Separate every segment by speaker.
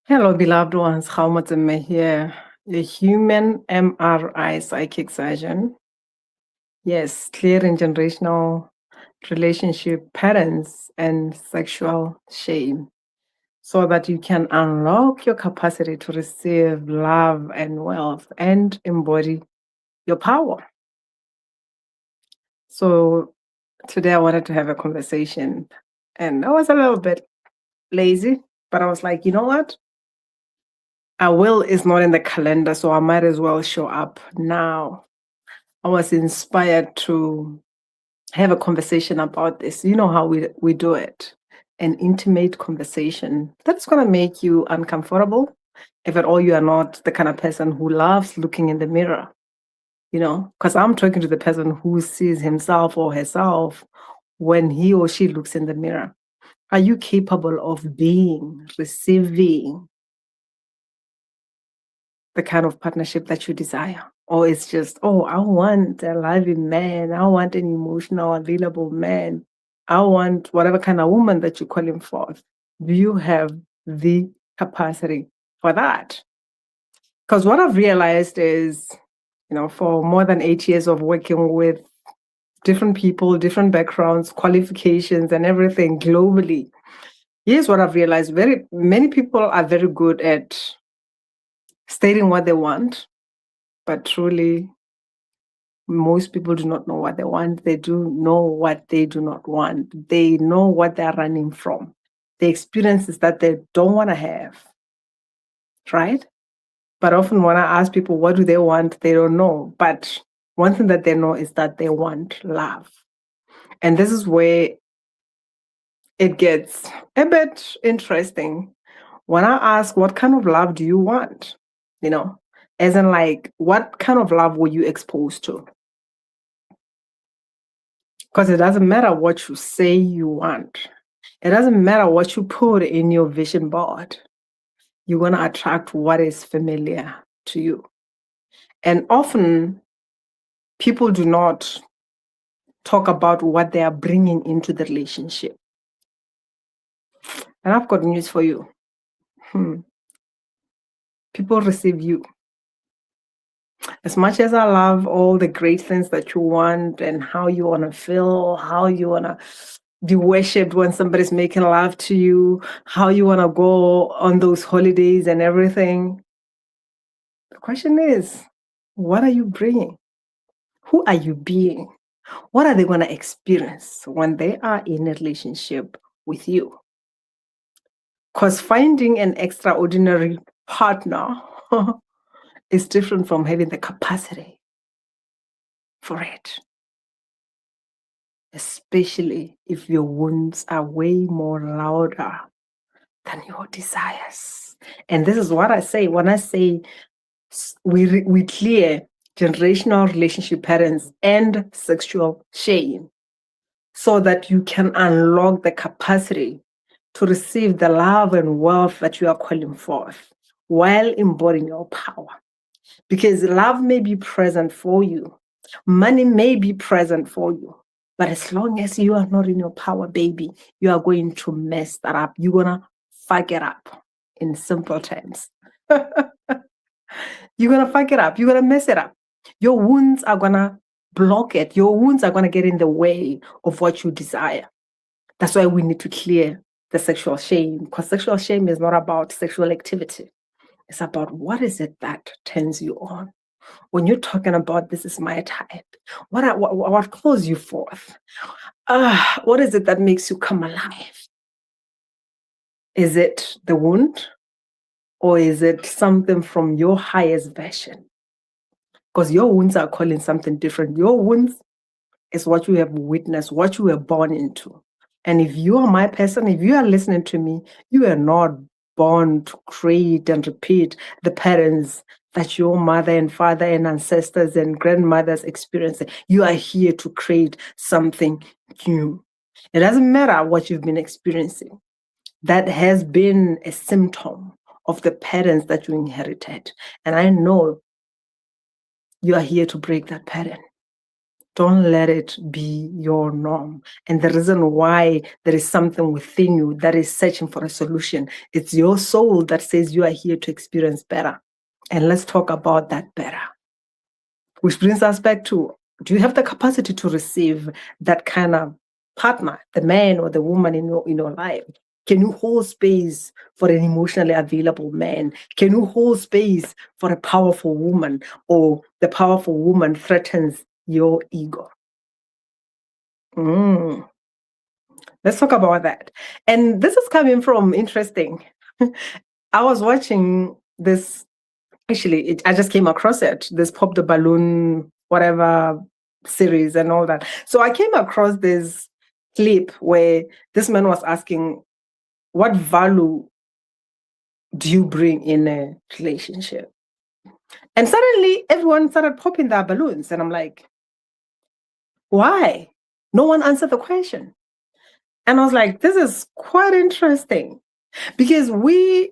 Speaker 1: Hello, beloved ones. Haumatime here, the human MRI psychic surgeon. Yes, clearing generational relationship patterns and sexual shame so that you can unlock your capacity to receive love and wealth and embody your power. So today I wanted to have a conversation, and I was a little bit lazy, but I was like, you know what? Our will is not in the calendar, so I might as well show up now. I was inspired to have a conversation about this. You know how we do it, an intimate conversation that's going to make you uncomfortable. If at all you are not the kind of person who loves looking in the mirror, because I'm talking to the person who sees himself or herself when he or she looks in the mirror. Are you capable of receiving the kind of partnership that you desire? Or it's just, oh, I want a loving man. I want an emotional, available man. I want whatever kind of woman that you're calling for. Do you have the capacity for that? Because what I've realized is, for more than 8 years of working with different people, different backgrounds, qualifications, and everything globally, here's what I've realized. Very many people are very good at stating what they want, but truly, most people do not know what they want. They do know what they do not want. They know what they're running from. The experiences that they don't want to have, right? But often when I ask people, what do they want? They don't know. But one thing that they know is that they want love. And this is where it gets a bit interesting. When I ask, what kind of love do you want? As in like, what kind of love were you exposed to? Because it doesn't matter what you say you want. It doesn't matter what you put in your vision board. You're going to attract what is familiar to you. And often people do not talk about what they are bringing into the relationship. And I've got news for you. People receive you. As much as I love all the great things that you want and how you want to feel, how you want to be worshipped when somebody's making love to you, how you want to go on those holidays and everything. The question is, what are you bringing? Who are you being? What are they going to experience when they are in a relationship with you? Because finding an extraordinary partner is different from having the capacity for it. Especially if your wounds are way more louder than your desires. And this is what I say when I say we clear generational relationship patterns and sexual shame so that you can unlock the capacity to receive the love and wealth that you are calling forth while embodying your power. Because love may be present for you, money may be present for you, but as long as you are not in your power, baby, you are going to mess that up. You're going to fuck it up in simple terms. You're going to fuck it up. You're going to mess it up. Your wounds are going to block it. Your wounds are going to get in the way of what you desire. That's why we need to clear the sexual shame, because sexual shame is not about sexual activity. It's about what is it that turns you on. When you're talking about this is my type, what calls you forth? What is it that makes you come alive? Is it the wound? Or is it something from your highest version? Because your wounds are calling something different. Your wounds is what you have witnessed, what you were born into. And if you are my person, if you are listening to me, you are not born to create and repeat the patterns that your mother and father and ancestors and grandmothers experienced. You are here to create something new. It doesn't matter what you've been experiencing. That has been a symptom of the patterns that you inherited. And I know you are here to break that pattern, don't let it be your norm. And the reason why there is something within you that is searching for a solution, it's your soul that says you are here to experience better. And let's talk about that better. Which brings us back to, do you have the capacity to receive that kind of partner, the man or the woman in your life? Can you hold space for an emotionally available man? Can you hold space for a powerful woman, or the powerful woman threatens your ego? Let's talk about that. And this is coming from interesting. I was watching this, actually, I just came across it, this Pop the Balloon, whatever series and all that. So I came across this clip where this man was asking, what value do you bring in a relationship? And suddenly everyone started popping their balloons. And I'm like, why? No one answered the question. And I was like, this is quite interesting, because we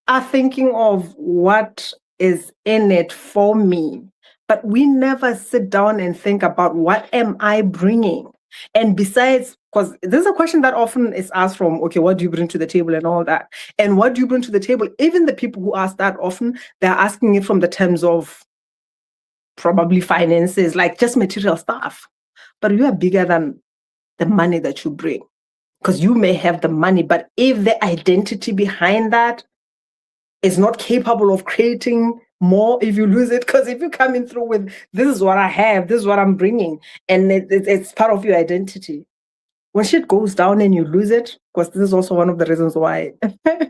Speaker 1: are thinking of what is in it for me, but we never sit down and think about, what am I bringing? And besides, because this is a question that often is asked from, okay, what do you bring to the table and all that? And what do you bring to the table? Even the people who ask that often, they're asking it from the terms of probably finances, like just material stuff. But you are bigger than the money that you bring. Because you may have the money, but if the identity behind that is not capable of creating more, if you lose it, because if you come in through with, this is what I have, this is what I'm bringing, and it's part of your identity, when shit goes down and you lose it, because this is also one of the reasons why,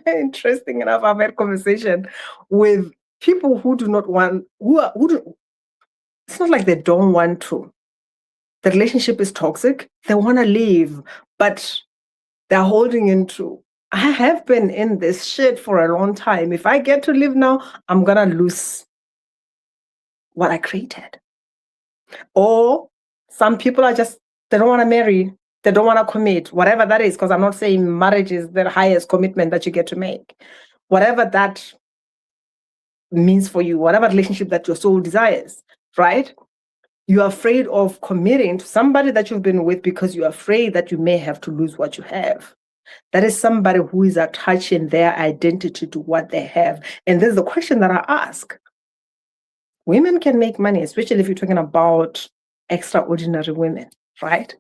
Speaker 1: interesting enough, I've had conversation with people who do not want, it's not like they don't want to. The relationship is toxic. They want to leave, but they're holding into, I have been in this shit for a long time. If I get to live now, I'm going to lose what I created. Or some people are just, they don't want to marry. They don't want to commit, whatever that is, because I'm not saying marriage is the highest commitment that you get to make. Whatever that means for you, whatever relationship that your soul desires, right? You're afraid of committing to somebody that you've been with because you're afraid that you may have to lose what you have. That is somebody who is attaching their identity to what they have. And this is the question that I ask. Women can make money, especially if you're talking about extraordinary women, right?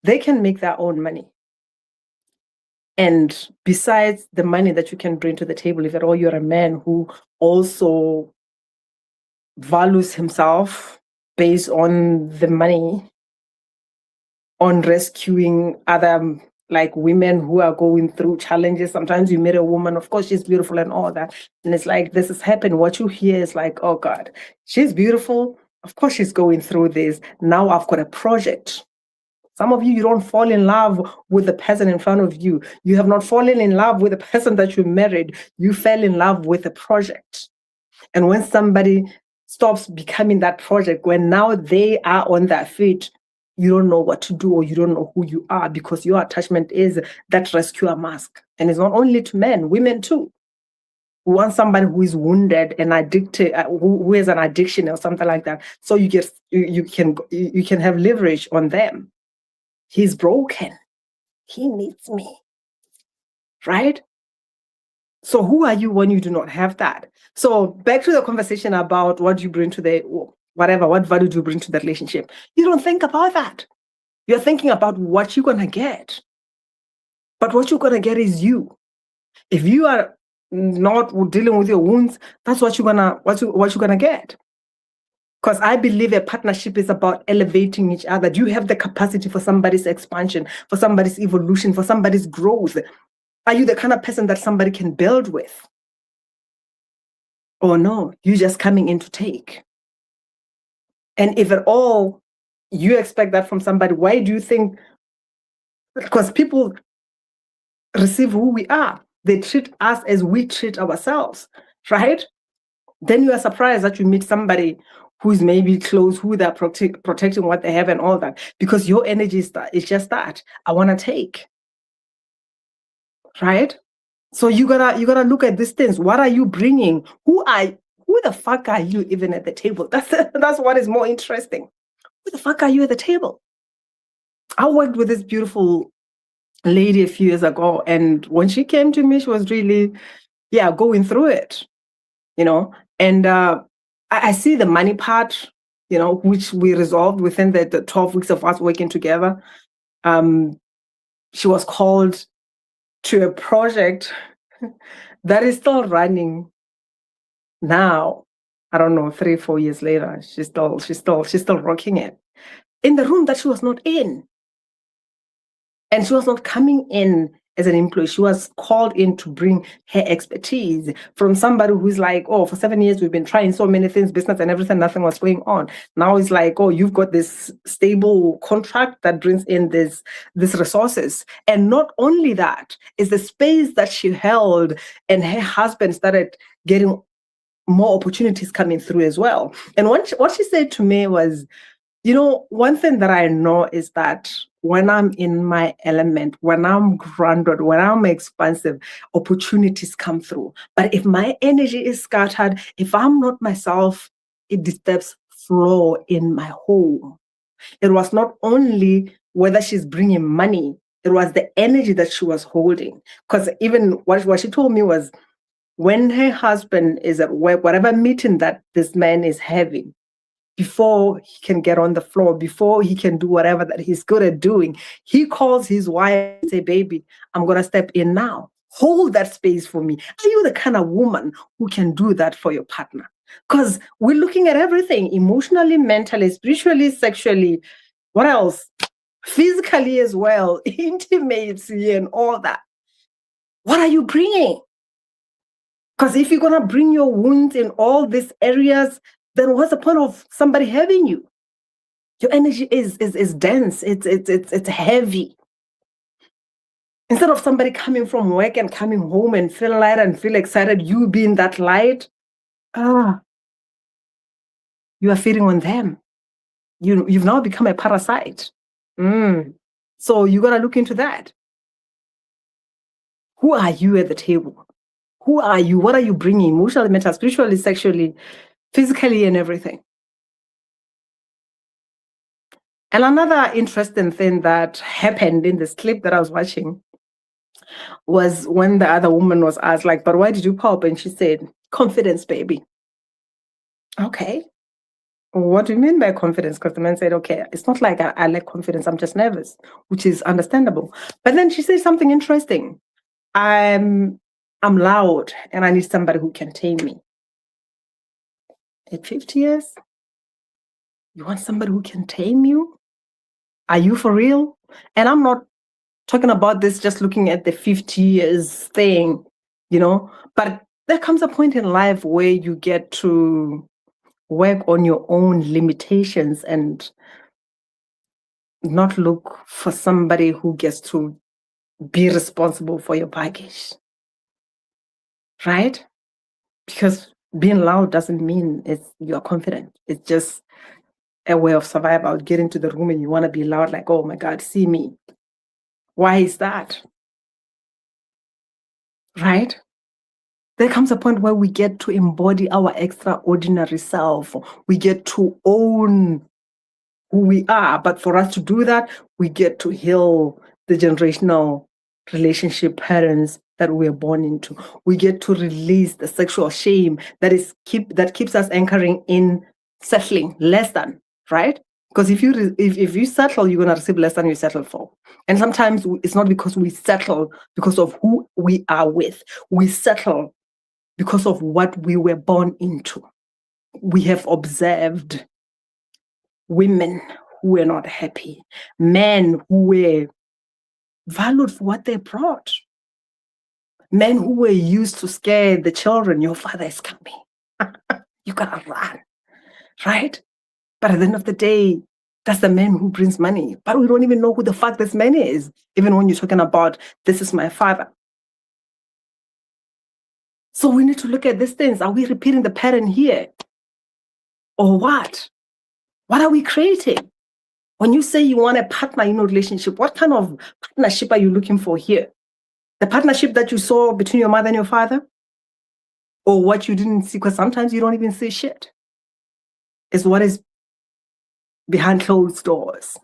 Speaker 1: They can make their own money. And besides the money that you can bring to the table, if at all you're a man who also values himself based on the money, on rescuing other like women who are going through challenges. Sometimes you meet a woman, of course, she's beautiful and all that. And it's like, this has happened. What you hear is like, oh God, she's beautiful. Of course, she's going through this. Now I've got a project. Some of you don't fall in love with the person in front of you. You have not fallen in love with the person that you married. You fell in love with a project. And when somebody stops becoming that project, when now they are on their feet, you don't know what to do, or you don't know who you are, because your attachment is that rescuer mask. And it's not only to men, women too. We want somebody who is wounded and addicted, who has an addiction or something like that. So you can have leverage on them. He's broken. He needs me. Right? So who are you when you do not have that? So back to the conversation about what you bring to the, whatever, what value do you bring to the relationship? You don't think about that. You're thinking about what you're going to get. But what you're going to get is you. If you are not dealing with your wounds, that's what you're going to get. Because I believe a partnership is about elevating each other. Do you have the capacity for somebody's expansion, for somebody's evolution, for somebody's growth? Are you the kind of person that somebody can build with? Or no, you're just coming in to take. And if at all you expect that from somebody, why do you think? Because people receive who we are. They treat us as we treat ourselves, right? Then you are surprised that you meet somebody who's maybe close, who they're protecting what they have and all that, because your energy is just that. I want to take, right? So you gotta look at these things. What are you bringing? Who the fuck are you even at the table? That's what is more interesting. Who the fuck are you at the table? I worked with this beautiful lady a few years ago, and when she came to me, she was really, going through it, you know. And I see the money part, which we resolved within the 12 weeks of us working together. She was called to a project that is still running now. I don't know, 3-4 years later, she's still rocking it in the room that she was not in. And she was not coming in as an employee. She was called in to bring her expertise from somebody who's like, oh, for 7 years, we've been trying so many things, business and everything, nothing was going on. Now it's like, oh, you've got this stable contract that brings in these resources. And not only that, is the space that she held, and her husband started getting more opportunities coming through as well. And what she said to me was, one thing that I know is that when I'm in my element, when I'm grounded, when I'm expansive, opportunities come through. But if my energy is scattered, if I'm not myself, it disturbs flow in my home. It was not only whether she's bringing money, it was the energy that she was holding. Because even what she told me was, when her husband is at work, whatever meeting that this man is having, before he can get on the floor, before he can do whatever that he's good at doing, he calls his wife and say, baby, I'm going to step in now. Hold that space for me. Are you the kind of woman who can do that for your partner? Because we're looking at everything emotionally, mentally, spiritually, sexually, what else? Physically as well, intimacy and all that. What are you bringing? Because if you're going to bring your wounds in all these areas, then what's the point of somebody having you? Your energy is dense. It's heavy. Instead of somebody coming from work and coming home and feel light and feel excited, you being that light, you are feeding on them. You've now become a parasite. So you got to look into that. Who are you at the table? Who are you? What are you bringing? Emotionally, mentally, spiritually, sexually, physically, and everything. And another interesting thing that happened in this clip that I was watching was when the other woman was asked, like, but why did you pop? And she said, confidence, baby. Okay. What do you mean by confidence? Because the man said, okay, it's not like I lack confidence. I'm just nervous, which is understandable. But then she said something interesting. I'm loud and I need somebody who can tame me. At 50 years, you want somebody who can tame you? Are you for real? And I'm not talking about this just looking at the 50 years thing, but there comes a point in life where you get to work on your own limitations and not look for somebody who gets to be responsible for your baggage, right? Because being loud doesn't mean you're confident. It's just a way of survival. Get into the room and you want to be loud, like, oh my God, see me. Why is that? Right? There comes a point where we get to embody our extraordinary self. We get to own who we are. But for us to do that, we get to heal the generational relationship patterns that we're born into. We get to release the sexual shame that keeps us anchoring in settling less than, right? Because if you settle, you're going to receive less than you settle for. And sometimes it's not because we settle because of who we are with. We settle because of what we were born into. We have observed women who were not happy, men who were valued for what they brought, men who were used to scare the children. Your father is coming. You gotta run, right? But at the end of the day, that's the man who brings money. But we don't even know who the fuck this man is, even when you're talking about, this is my father. So we need to look at these things. Are we repeating the pattern here? Or what? What are we creating? When you say you want a partner in a relationship, what kind of partnership are you looking for here? The partnership that you saw between your mother and your father? Or what you didn't see? Because sometimes you don't even see shit. Is what is behind closed doors.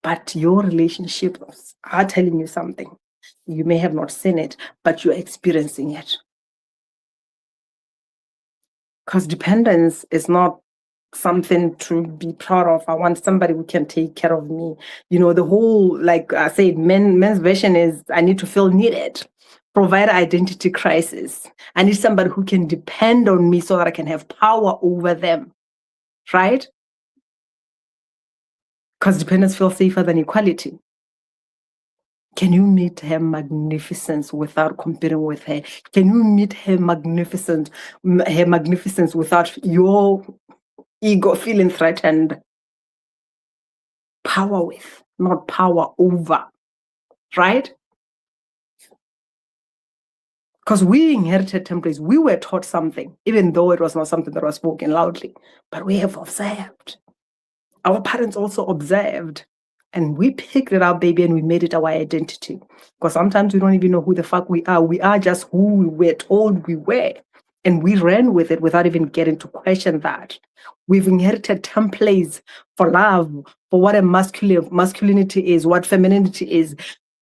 Speaker 1: But your relationships are telling you something. You may have not seen it, but you're experiencing it. Because dependence is not something to be proud of. I want somebody who can take care of me. The whole, like I said, men's version is I need to feel needed. Provide identity crisis. I need somebody who can depend on me so that I can have power over them. Right? Because dependence feels safer than equality. Can you meet her magnificence without competing with her? Can you meet her magnificence without your ego feeling threatened? Power with, not power over, right? Because we inherited templates. We were taught something, even though it was not something that was spoken loudly, but we have observed. Our parents also observed, and we picked it up, baby, and we made it our identity. Because sometimes we don't even know who the fuck we are. We are just who we were told we were. And we ran with it without even getting to question that. We've inherited templates for love, for what a masculinity is, what femininity is,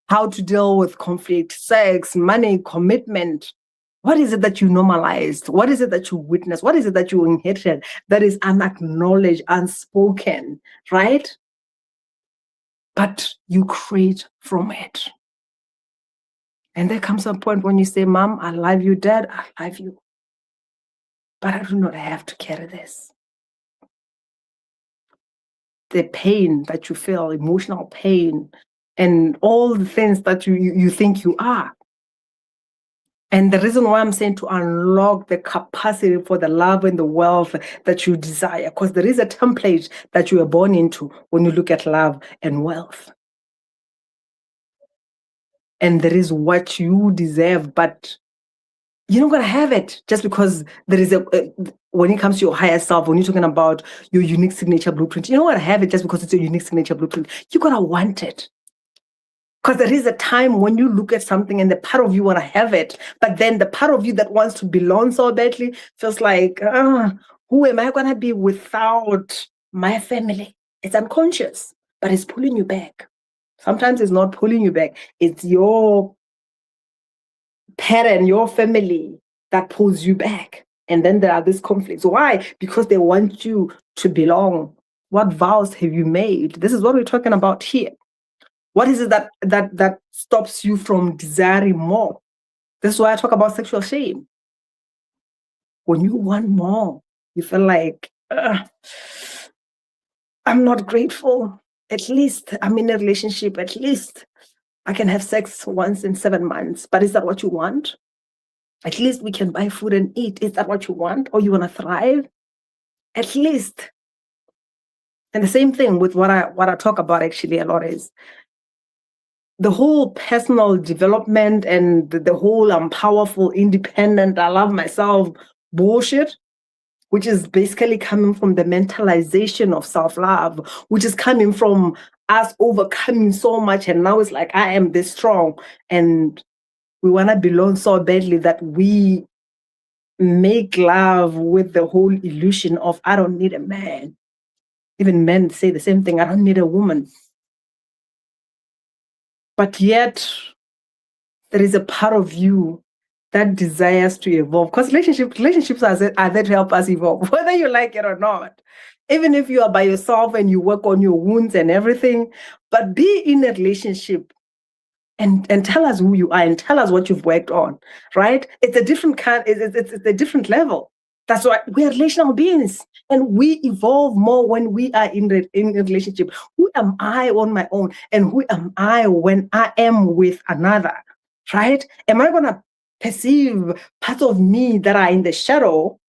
Speaker 1: how to deal with conflict, sex, money, commitment. What is it that you normalized? What is it that you witnessed? What is it that you inherited that is unacknowledged, unspoken, right? But you create from it. And there comes a point when you say, Mom, I love you. Dad, I love you. But I do not have to carry this. The pain that you feel, emotional pain, and all the things that you think you are. And the reason why I'm saying to unlock the capacity for the love and the wealth that you desire, because there is a template that you are born into when you look at love and wealth. And there is what you deserve, but you're not going to have it just because there is when it comes to your higher self, when you're talking about your unique signature blueprint, you're not going to have it just because it's a unique signature blueprint. You're going to want it. Because there is a time when you look at something and the part of you want to have it, but then the part of you that wants to belong so badly feels like, who am I going to be without my family? It's unconscious, but it's pulling you back. Sometimes it's not pulling you back. It's your parent, your family that pulls you back. And then there are these conflicts. Why? Because they want you to belong. What vows have you made? This is what we're talking about here. What is it that stops you from desiring more? This is why I talk about sexual shame. When you want more, you feel like, I'm not grateful. At least I'm in a relationship. At least I can have sex once in 7 months. But is that what you want? At least we can buy food and eat. Is that what you want? Or you want to thrive? At least. And the same thing with what I talk about actually a lot is the whole personal development and the whole I'm powerful, independent, I love myself bullshit, which is basically coming from the mentalization of self-love, which is coming from us overcoming so much. And now it's like, I am this strong. And we want to belong so badly that we make love with the whole illusion of, I don't need a man. Even men say the same thing, I don't need a woman. But yet, there is a part of you that desires to evolve. Because relationships are there to help us evolve, whether you like it or not. Even if you are by yourself and you work on your wounds and everything, but be in a relationship and tell us who you are and tell us what you've worked on, right? It's a different it's a different level. That's why we are relational beings and we evolve more when we are in a relationship. Who am I on my own? And who am I when I am with another, right? Am I going to perceive parts of me that are in the shadow?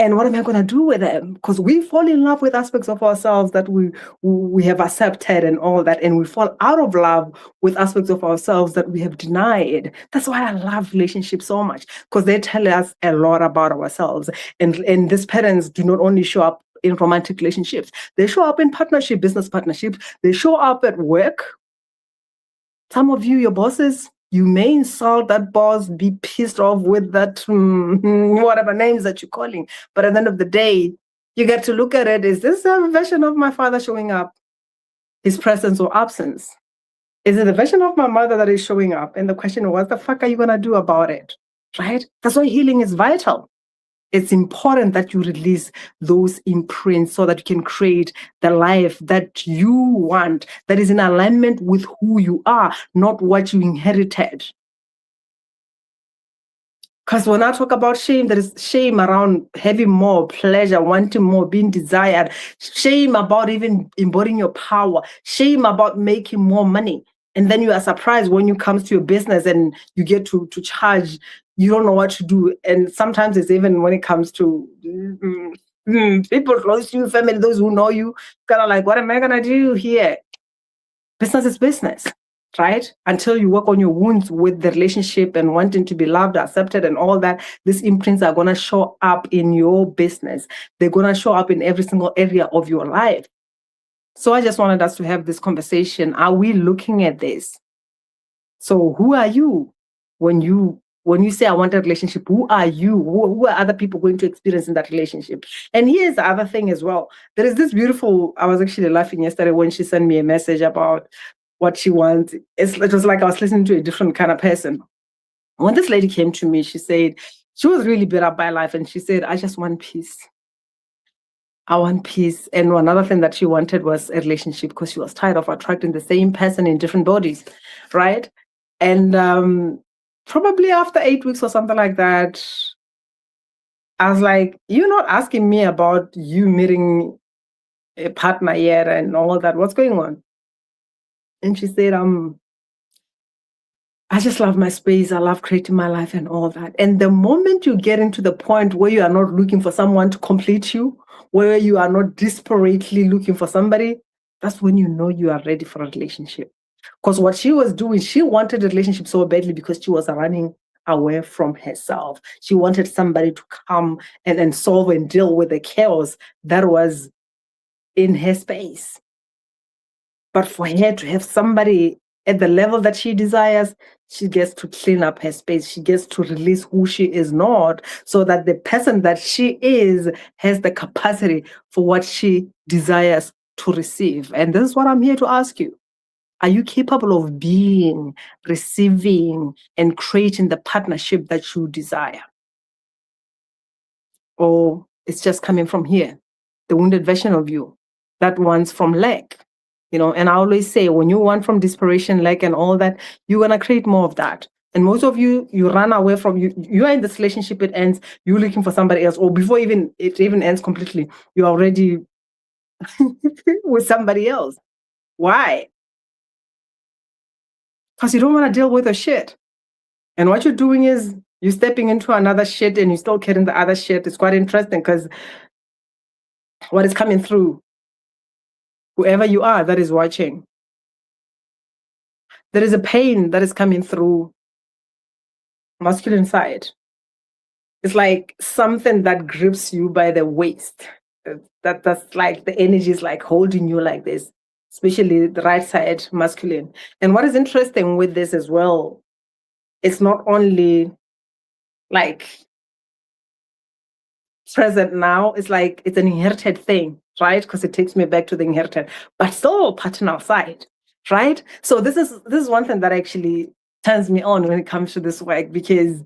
Speaker 1: And what am I going to do with them? Because we fall in love with aspects of ourselves that we have accepted and all that. And we fall out of love with aspects of ourselves that we have denied. That's why I love relationships so much, because they tell us a lot about ourselves. And these patterns do not only show up in romantic relationships. They show up in partnership, business partnerships. They show up at work. Some of you, your bosses, you may insult that boss, be pissed off with that, whatever names that you're calling. But at the end of the day, You get to look at it. Is this a version of my father showing up, his presence or absence? Is it a version of my mother that is showing up? And the question is, what the fuck are you going to do about it? Right? That's why healing is vital. It's important that you release those imprints so that you can create the life that you want, that is in alignment with who you are, not what you inherited. Because when I talk about shame, there is shame around having more pleasure, wanting more, being desired, shame about even embodying your power, shame about making more money. And then you are surprised when you come to your business and you get to charge, you don't know what to do. And sometimes it's even when it comes to people close to you, family, those who know you, kind of like, what am I going to do here? Business is business, right? Until you work on your wounds with the relationship and wanting to be loved, accepted, and all that, these imprints are going to show up in your business. They're going to show up in every single area of your life. So I just wanted us to have this conversation. Are we looking at this? So who are you when you say I want a relationship? Who are you? Who are other people going to experience in that relationship? And here's the other thing as well. There is this beautiful, I was actually laughing yesterday when she sent me a message about what she wants. It was like I was listening to a different kind of person. When this lady came to me, she said, she was really beat up by life. And she said, I just want peace. I want peace. And another thing that she wanted was a relationship because she was tired of attracting the same person in different bodies, right? And probably after 8 weeks or something like that, I was like, you're not asking me about you meeting a partner yet and all that. What's going on? And she said, I just love my space. I love creating my life and all that. And the moment you get into the point where you are not looking for someone to complete you, where you are not desperately looking for somebody, that's when you know you are ready for a relationship. Because what she was doing, she wanted a relationship so badly because she was running away from herself. She wanted somebody to come and solve and deal with the chaos that was in her space. But for her to have somebody at the level that she desires, she gets to clean up her space. She gets to release who she is not, so that the person that she is has the capacity for what she desires to receive. And this is what I'm here to ask you. Are you capable of being, receiving, and creating the partnership that you desire? Or it's just coming from here, the wounded version of you that wants from lack? And I always say, when you want from desperation, lack, and all that, you're going to create more of that. And most of you run away from, you are in this relationship, it ends, you're looking for somebody else, or before it even ends completely, you're already with somebody else. Why? Because you don't want to deal with the shit. And what you're doing is you're stepping into another shit and you're still carrying the other shit. It's quite interesting because what is coming through, whoever you are that is watching, there is a pain that is coming through masculine side. It's like something that grips you by the waist. That's like the energy is like holding you like this, especially the right side masculine. And what is interesting with this as well, it's not only like present now, it's like it's an inherited thing, right? Because it takes me back to the inherited, but still paternal side, right? So this is one thing that actually turns me on when it comes to this work, because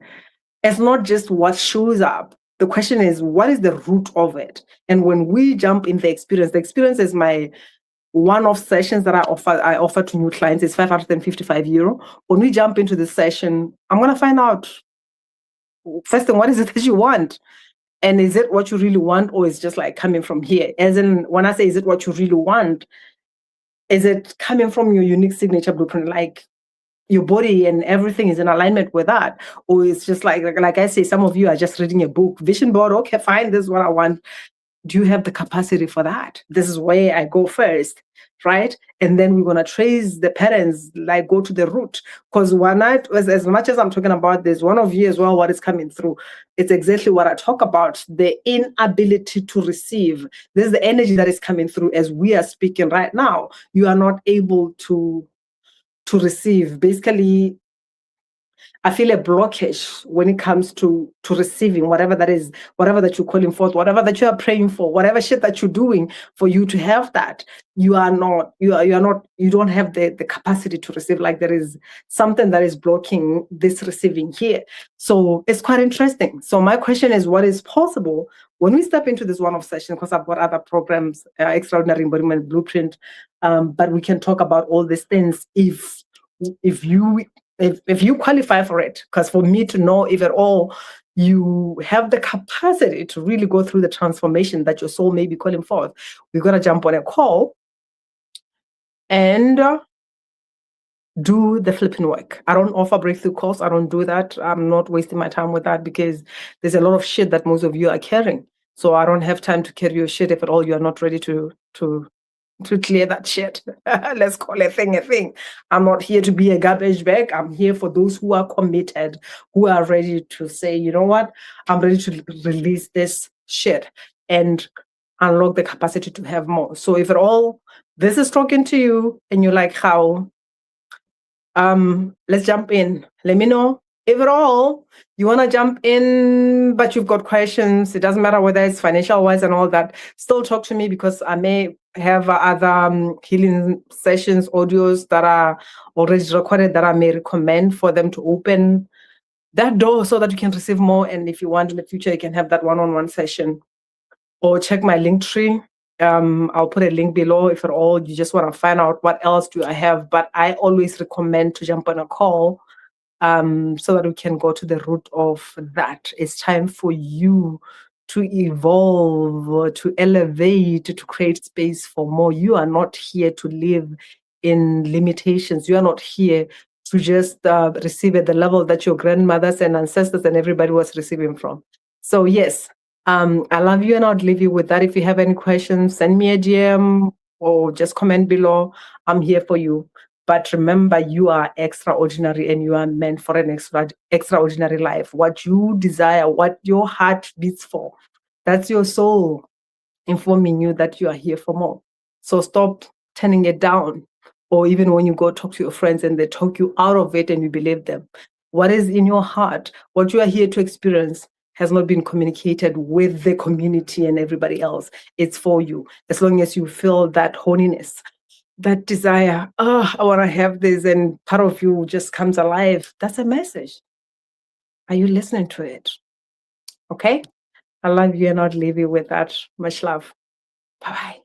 Speaker 1: it's not just what shows up. The question is, what is the root of it? And when we jump in the experience is my one-off sessions that I offer to new clients. It's €555. When we jump into the session, I'm going to find out, first thing, what is it that you want? And is it what you really want, or is it just like coming from here? As in, when I say, is it what you really want? Is it coming from your unique signature blueprint? Like, your body and everything is in alignment with that? Or it's just like I say, some of you are just reading a book, vision board, okay, fine, this is what I want. Do you have the capacity for that? This is where I go first, right? And then we're going to trace the patterns, like go to the root. Because as much as I'm talking about this, one of you as well, what is coming through, it's exactly what I talk about, the inability to receive. This is the energy that is coming through as we are speaking right now. You are not able to receive. Basically, I feel a blockage when it comes to receiving whatever that is, whatever that you're calling forth, whatever that you are praying for, whatever shit that you're doing for you to have that. You don't have the capacity to receive. Like there is something that is blocking this receiving here. So it's quite interesting. So my question is, what is possible when we step into this one-off session? Because I've got other programs, Extraordinary Embodiment Blueprint, but we can talk about all these things if you qualify for it. Because for me to know if at all you have the capacity to really go through the transformation that your soul may be calling forth, we're going to jump on a call and do the flipping work. I don't offer breakthrough calls. I don't do that. I'm not wasting my time with that because there's a lot of shit that most of you are carrying. So I don't have time to carry your shit if at all you are not ready to clear that shit. Let's call a thing a thing. I'm not here to be a garbage bag. I'm here for those who are committed, who are ready to say, you know what, I'm ready to release this shit and unlock the capacity to have more. So if at all this is talking to you and you're like, how, let's jump in. Let me know. If at all you want to jump in, but you've got questions, it doesn't matter whether it's financial wise and all that, still talk to me because I may have other healing sessions, audios that are already recorded that I may recommend for them to open that door so that you can receive more. And if you want in the future, you can have that one-on-one session. Or check my link tree. I'll put a link below if at all you just want to find out what else do I have. But I always recommend to jump on a call so that we can go to the root of that. It's time for you to evolve, to elevate, to create space for more. You are not here to live in limitations. You are not here to just receive at the level that your grandmothers and ancestors and everybody was receiving from. So yes, I love you and I'll leave you with that. If you have any questions, send me a DM or just comment below. I'm here for you. But remember, you are extraordinary and you are meant for an extraordinary life. What you desire, what your heart beats for, that's your soul informing you that you are here for more. So stop turning it down. Or even when you go talk to your friends and they talk you out of it and you believe them. What is in your heart, what you are here to experience, has not been communicated with the community and everybody else. It's for you. As long as you feel that holiness, that desire, I want to have this, and part of you just comes alive. That's a message. Are you listening to it? Okay? I love you and I'll leave you with that. Much love. Bye-bye.